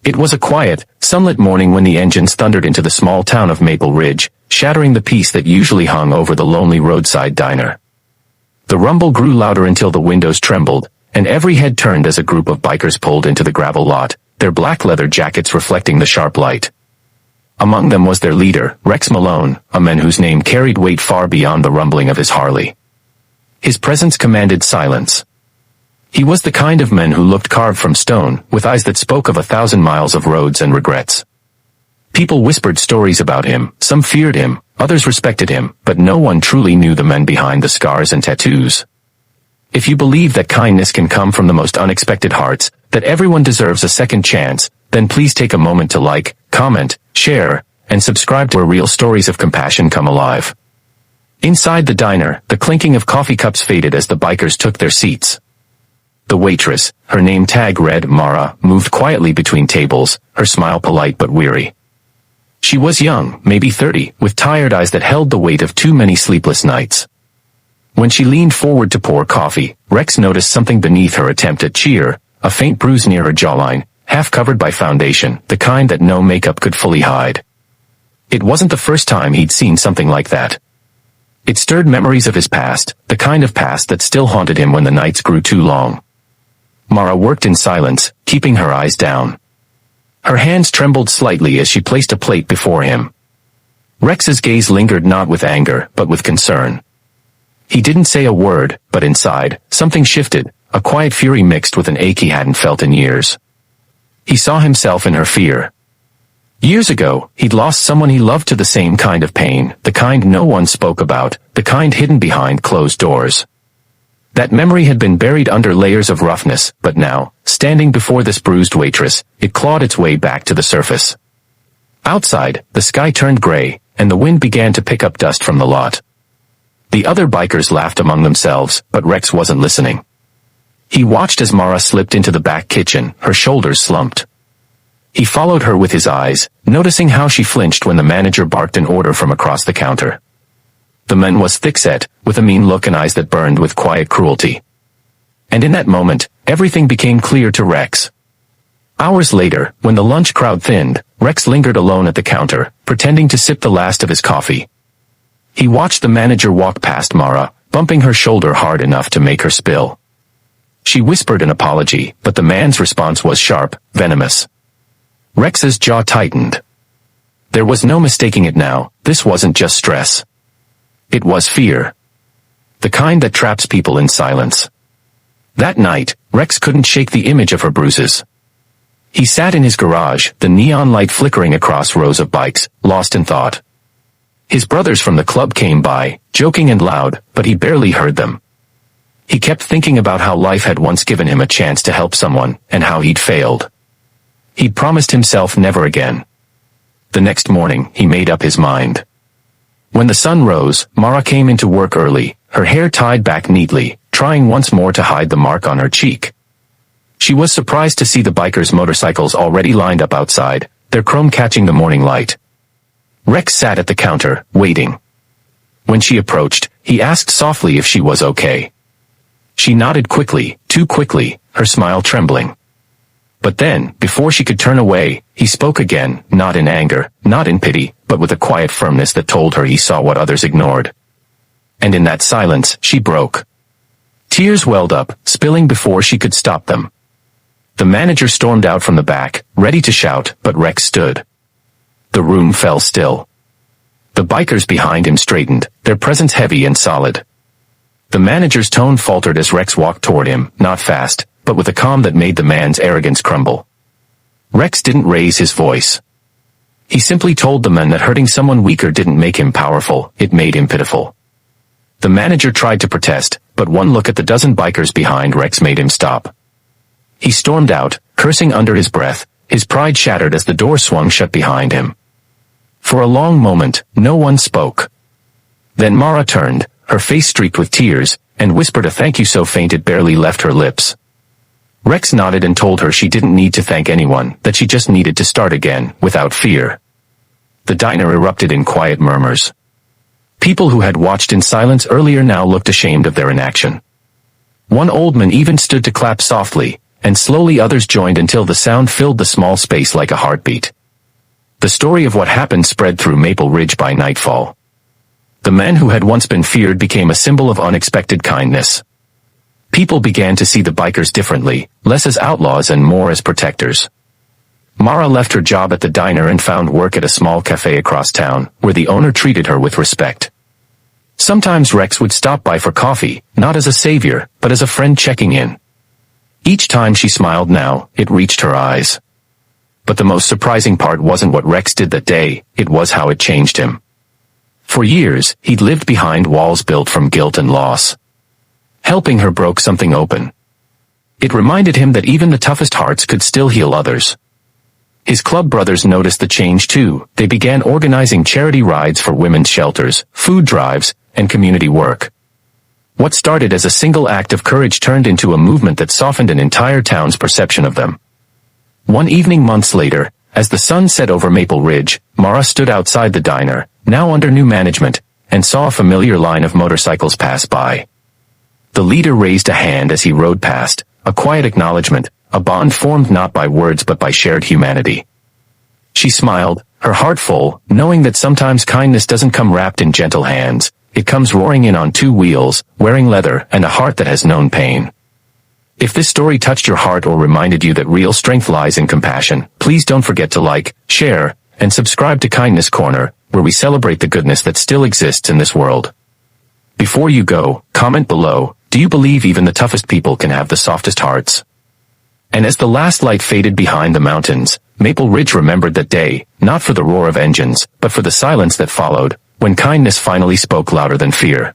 It was a quiet, sunlit morning when the engines thundered into the small town of Maple Ridge, shattering the peace that usually hung over the lonely roadside diner. The rumble grew louder until the windows trembled, and every head turned as a group of bikers pulled into the gravel lot, their black leather jackets reflecting the sharp light. Among them was their leader, Rex Malone, a man whose name carried weight far beyond the rumbling of his Harley. His presence commanded silence. He was the kind of man who looked carved from stone, with eyes that spoke of 1,000 miles of roads and regrets. People whispered stories about him, some feared him, others respected him, but no one truly knew the men behind the scars and tattoos. If you believe that kindness can come from the most unexpected hearts, that everyone deserves a second chance, then please take a moment to like, comment, share, and subscribe to where real stories of compassion come alive. Inside the diner, the clinking of coffee cups faded as the bikers took their seats. The waitress, her name tag read Mara, moved quietly between tables, her smile polite but weary. She was young, maybe 30, with tired eyes that held the weight of too many sleepless nights. When she leaned forward to pour coffee, Rex noticed something beneath her attempt at cheer, a faint bruise near her jawline, half covered by foundation, the kind that no makeup could fully hide. It wasn't the first time he'd seen something like that. It stirred memories of his past, the kind of past that still haunted him when the nights grew too long. Mara worked in silence, keeping her eyes down. Her hands trembled slightly as she placed a plate before him. Rex's gaze lingered not with anger, but with concern. He didn't say a word, but inside, something shifted, a quiet fury mixed with an ache he hadn't felt in years. He saw himself in her fear. Years ago, he'd lost someone he loved to the same kind of pain, the kind no one spoke about, the kind hidden behind closed doors. That memory had been buried under layers of roughness, but now, standing before this bruised waitress, it clawed its way back to the surface. Outside, the sky turned gray, and the wind began to pick up dust from the lot. The other bikers laughed among themselves, but Rex wasn't listening. He watched as Mara slipped into the back kitchen, her shoulders slumped. He followed her with his eyes, noticing how she flinched when the manager barked an order from across the counter. The man was thick-set, with a mean look and eyes that burned with quiet cruelty. And in that moment, everything became clear to Rex. Hours later, when the lunch crowd thinned, Rex lingered alone at the counter, pretending to sip the last of his coffee. He watched the manager walk past Mara, bumping her shoulder hard enough to make her spill. She whispered an apology, but the man's response was sharp, venomous. Rex's jaw tightened. There was no mistaking it now, this wasn't just stress. It was fear. The kind that traps people in silence. That night, Rex couldn't shake the image of her bruises. He sat in his garage, the neon light flickering across rows of bikes, lost in thought. His brothers from the club came by, joking and loud, but he barely heard them. He kept thinking about how life had once given him a chance to help someone, and how he'd failed. He'd promised himself never again. The next morning, he made up his mind. When the sun rose, Mara came into work early, her hair tied back neatly, trying once more to hide the mark on her cheek. She was surprised to see the bikers' motorcycles already lined up outside, their chrome catching the morning light. Rex sat at the counter, waiting. When she approached, he asked softly if she was okay. She nodded quickly, too quickly, her smile trembling. But then, before she could turn away, he spoke again, not in anger, not in pity, but with a quiet firmness that told her he saw what others ignored. And in that silence, she broke. Tears welled up, spilling before she could stop them. The manager stormed out from the back, ready to shout, but Rex stood. The room fell still. The bikers behind him straightened, their presence heavy and solid. The manager's tone faltered as Rex walked toward him, not fast, but with a calm that made the man's arrogance crumble. Rex didn't raise his voice. He simply told the man that hurting someone weaker didn't make him powerful, it made him pitiful. The manager tried to protest, but one look at the dozen bikers behind Rex made him stop. He stormed out, cursing under his breath, his pride shattered as the door swung shut behind him. For a long moment, no one spoke. Then Mara turned, her face streaked with tears, and whispered a thank you so faint it barely left her lips. Rex nodded and told her she didn't need to thank anyone, that she just needed to start again, without fear. The diner erupted in quiet murmurs. People who had watched in silence earlier now looked ashamed of their inaction. One old man even stood to clap softly, and slowly others joined until the sound filled the small space like a heartbeat. The story of what happened spread through Maple Ridge by nightfall. The men who had once been feared became a symbol of unexpected kindness. People began to see the bikers differently, less as outlaws and more as protectors. Mara left her job at the diner and found work at a small cafe across town, where the owner treated her with respect. Sometimes Rex would stop by for coffee, not as a savior, but as a friend checking in. Each time she smiled now, it reached her eyes. But the most surprising part wasn't what Rex did that day, it was how it changed him. For years, he'd lived behind walls built from guilt and loss. Helping her broke something open. It reminded him that even the toughest hearts could still heal others. His club brothers noticed the change too. They began organizing charity rides for women's shelters, food drives, and community work. What started as a single act of courage turned into a movement that softened an entire town's perception of them. One evening months later, as the sun set over Maple Ridge, Mara stood outside the diner, now under new management, and saw a familiar line of motorcycles pass by. The leader raised a hand as he rode past, a quiet acknowledgement, a bond formed not by words but by shared humanity. She smiled, her heart full, knowing that sometimes kindness doesn't come wrapped in gentle hands, it comes roaring in on two wheels, wearing leather and a heart that has known pain. If this story touched your heart or reminded you that real strength lies in compassion, please don't forget to like, share, and subscribe to Kindness Corner, where we celebrate the goodness that still exists in this world. Before you go, comment below, do you believe even the toughest people can have the softest hearts? And as the last light faded behind the mountains, Maple Ridge remembered that day, not for the roar of engines, but for the silence that followed, when kindness finally spoke louder than fear.